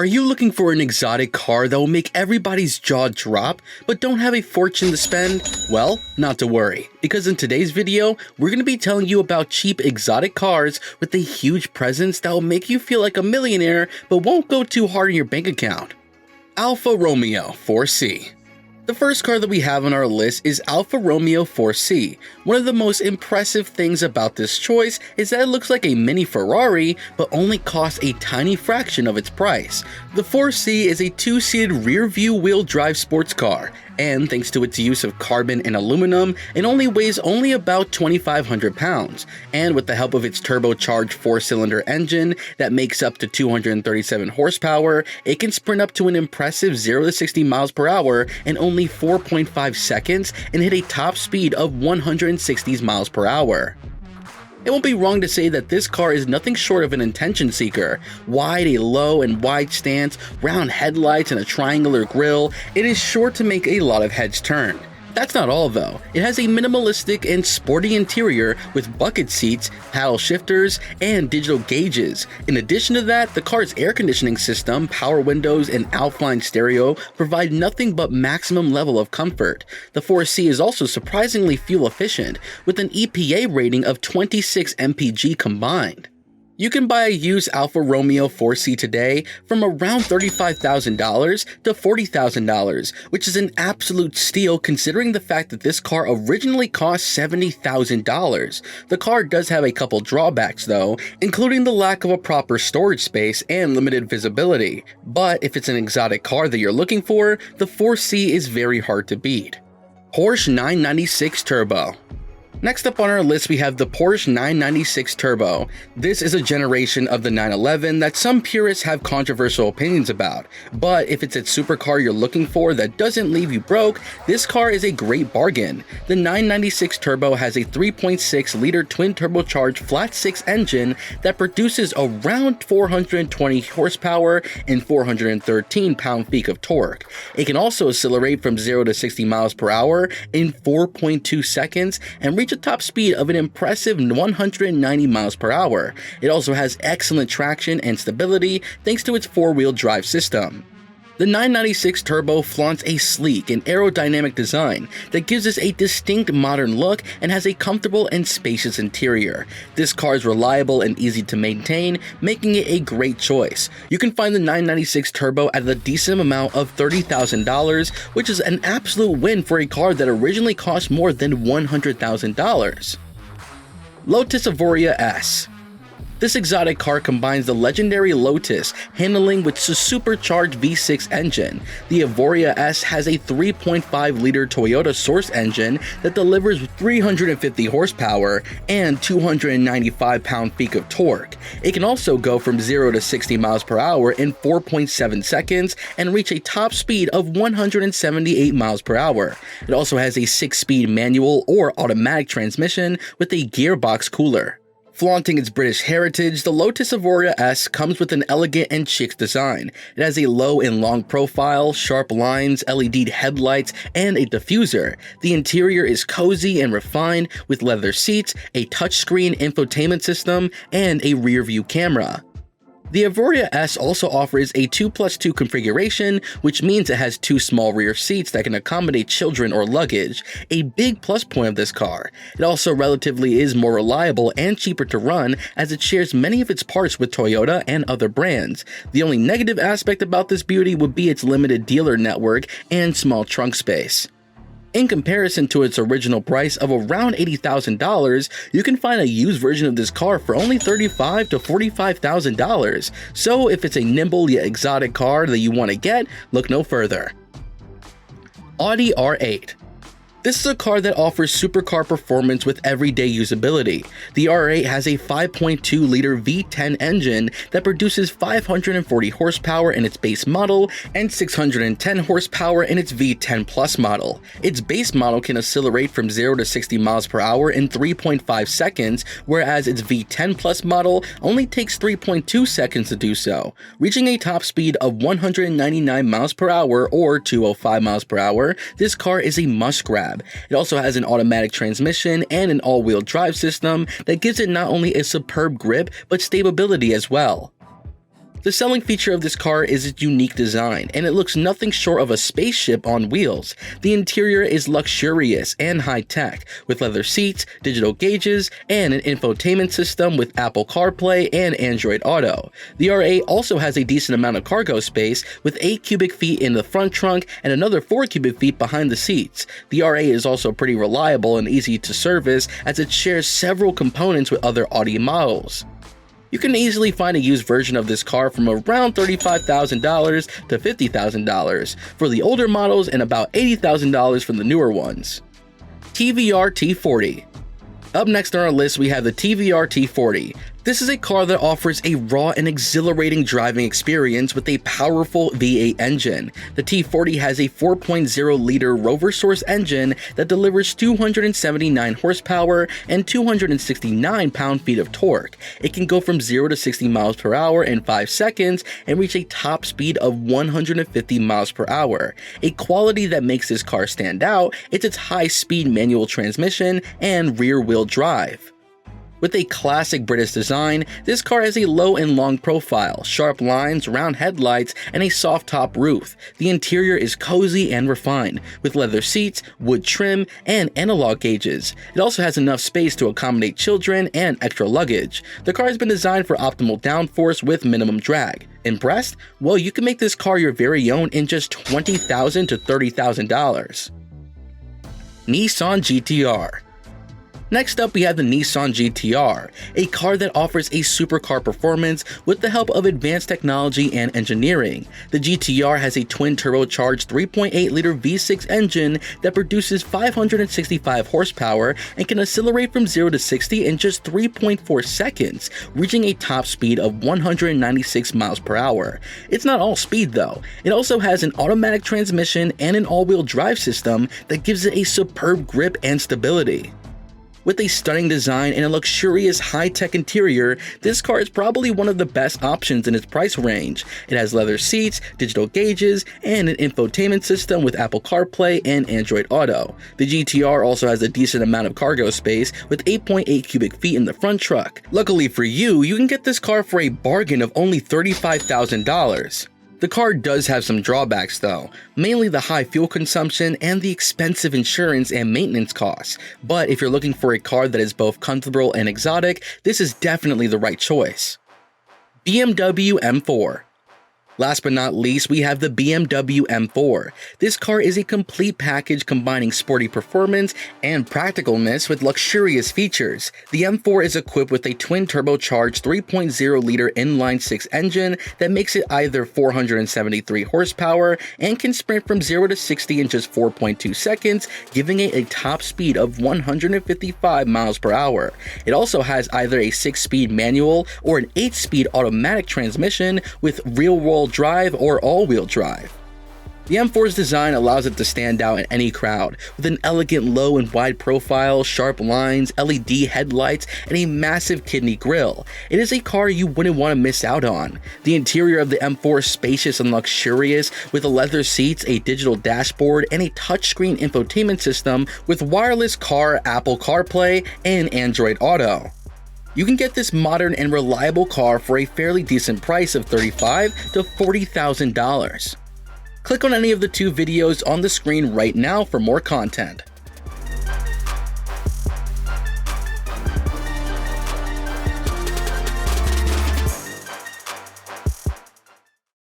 Are you looking for an exotic car that will make everybody's jaw drop, but don't have a fortune to spend? Well, not to worry, because in today's video, we're going to be telling you about cheap exotic cars with a huge presence that will make you feel like a millionaire, but won't go too hard in your bank account. Alfa Romeo 4C. The first car that we have on our list is Alfa Romeo 4C. One of the most impressive things about this choice is that it looks like a mini Ferrari, but only costs a tiny fraction of its price. The 4C is a two-seated rear-view wheel drive sports car, and thanks to its use of carbon and aluminum, it only weighs about 2,500 pounds, and with the help of its turbocharged 4-cylinder engine that makes up to 237 horsepower, it can sprint up to an impressive 0 to 60 miles per hour in only 4.5 seconds and hit a top speed of 160 miles per hour. It won't be wrong to say that this car is nothing short of an attention seeker. A low and wide stance, round headlights, and a triangular grille, it is sure to make a lot of heads turn. That's not all though. It has a minimalistic and sporty interior with bucket seats, paddle shifters, and digital gauges. In addition to that, the car's air conditioning system, power windows, and Alpine stereo provide nothing but maximum level of comfort. The 4C is also surprisingly fuel efficient, with an EPA rating of 26 mpg combined. You can buy a used Alfa Romeo 4C today from around $35,000 to $40,000, which is an absolute steal considering the fact that this car originally cost $70,000. The car does have a couple drawbacks though, including the lack of a proper storage space and limited visibility. But if it's an exotic car that you're looking for, the 4C is very hard to beat. Porsche 996 Turbo. Next up on our list, we have the Porsche 996 Turbo. This is a generation of the 911 that some purists have controversial opinions about, but if it's a supercar you're looking for that doesn't leave you broke, this car is a great bargain. The 996 Turbo has a 3.6-liter twin turbocharged flat-six engine that produces around 420 horsepower and 413 pound-feet of torque. It can also accelerate from 0 to 60 miles per hour in 4.2 seconds and reach a top speed of an impressive 190 miles per hour. It also has excellent traction and stability thanks to its four-wheel drive system. The 996 Turbo flaunts a sleek and aerodynamic design that gives us a distinct modern look and has a comfortable and spacious interior. This car is reliable and easy to maintain, making it a great choice. You can find the 996 Turbo at a decent amount of $30,000, which is an absolute win for a car that originally cost more than $100,000. Lotus Aurora S. This exotic car combines the legendary Lotus handling with a supercharged V6 engine. The Aurora S has a 3.5-liter Toyota Source engine that delivers 350 horsepower and 295 pound-feet of torque. It can also go from 0 to 60 miles per hour in 4.7 seconds and reach a top speed of 178 miles per hour. It also has a 6-speed manual or automatic transmission with a gearbox cooler. Flaunting its British heritage, the Lotus Aurora S comes with an elegant and chic design. It has a low and long profile, sharp lines, LED headlights, and a diffuser. The interior is cozy and refined with leather seats, a touchscreen infotainment system, and a rear-view camera. The Aurora S also offers a 2+2 configuration, which means it has two small rear seats that can accommodate children or luggage, a big plus point of this car. It also relatively is more reliable and cheaper to run as it shares many of its parts with Toyota and other brands. The only negative aspect about this beauty would be its limited dealer network and small trunk space. In comparison to its original price of around $80,000, you can find a used version of this car for only $35,000 to $45,000. So if it's a nimble yet exotic car that you want to get, look no further. Audi R8. This is a car that offers supercar performance with everyday usability. The R8 has a 5.2-liter V10 engine that produces 540 horsepower in its base model and 610 horsepower in its V10 Plus model. Its base model can accelerate from 0 to 60 miles per hour in 3.5 seconds, whereas its V10 Plus model only takes 3.2 seconds to do so, reaching a top speed of 199 miles per hour or 205 miles per hour. This car is a must-grab. It also has an automatic transmission and an all-wheel drive system that gives it not only a superb grip but stability as well. The selling feature of this car is its unique design, and it looks nothing short of a spaceship on wheels. The interior is luxurious and high-tech, with leather seats, digital gauges, and an infotainment system with Apple CarPlay and Android Auto. The R8 also has a decent amount of cargo space, with 8 cubic feet in the front trunk and another 4 cubic feet behind the seats. The R8 is also pretty reliable and easy to service, as it shares several components with other Audi models. You can easily find a used version of this car from around $35,000 to $50,000 for the older models and about $80,000 for the newer ones. TVR T40. Up next on our list, we have the TVR T40. This is a car that offers a raw and exhilarating driving experience with a powerful V8 engine. The T40 has a 4.0-liter Rover source engine that delivers 279 horsepower and 269 pound-feet of torque. It can go from 0 to 60 miles per hour in 5 seconds and reach a top speed of 150 miles per hour. A quality that makes this car stand out is its high-speed manual transmission and rear-wheel drive. With a classic British design, this car has a low and long profile, sharp lines, round headlights, and a soft top roof. The interior is cozy and refined, with leather seats, wood trim, and analog gauges. It also has enough space to accommodate children and extra luggage. The car has been designed for optimal downforce with minimum drag. Impressed? Well, you can make this car your very own in just $20,000 to $30,000. Nissan GTR. Next up, we have the Nissan GTR, a car that offers a supercar performance with the help of advanced technology and engineering. The GTR has a twin-turbocharged 3.8-liter V6 engine that produces 565 horsepower and can accelerate from 0 to 60 in just 3.4 seconds, reaching a top speed of 196 miles per hour. It's not all speed though. It also has an automatic transmission and an all-wheel drive system that gives it a superb grip and stability. With a stunning design and a luxurious high-tech interior, this car is probably one of the best options in its price range. It has leather seats, digital gauges, and an infotainment system with Apple CarPlay and Android Auto. The GTR also has a decent amount of cargo space with 8.8 cubic feet in the front truck. Luckily for you, you can get this car for a bargain of only $35,000. The car does have some drawbacks though, mainly the high fuel consumption and the expensive insurance and maintenance costs, but if you're looking for a car that is both comfortable and exotic, this is definitely the right choice. BMW M4. Last but not least, we have the BMW M4. This car is a complete package combining sporty performance and practicalness with luxurious features. The M4 is equipped with a twin-turbocharged 3.0-liter inline-6 engine that makes it either 473 horsepower and can sprint from 0 to 60 in just 4.2 seconds, giving it a top speed of 155 miles per hour. It also has either a 6-speed manual or an 8-speed automatic transmission with rear-wheel drive or all-wheel drive. The M4's design allows it to stand out in any crowd, with an elegant low and wide profile, sharp lines, LED headlights, and a massive kidney grille. It is a car you wouldn't want to miss out on. The interior of the M4 is spacious and luxurious, with the leather seats, a digital dashboard, and a touchscreen infotainment system with wireless car, Apple CarPlay, and Android Auto. You can get this modern and reliable car for a fairly decent price of $35,000 to $40,000. Click on any of the 2 videos on the screen right now for more content.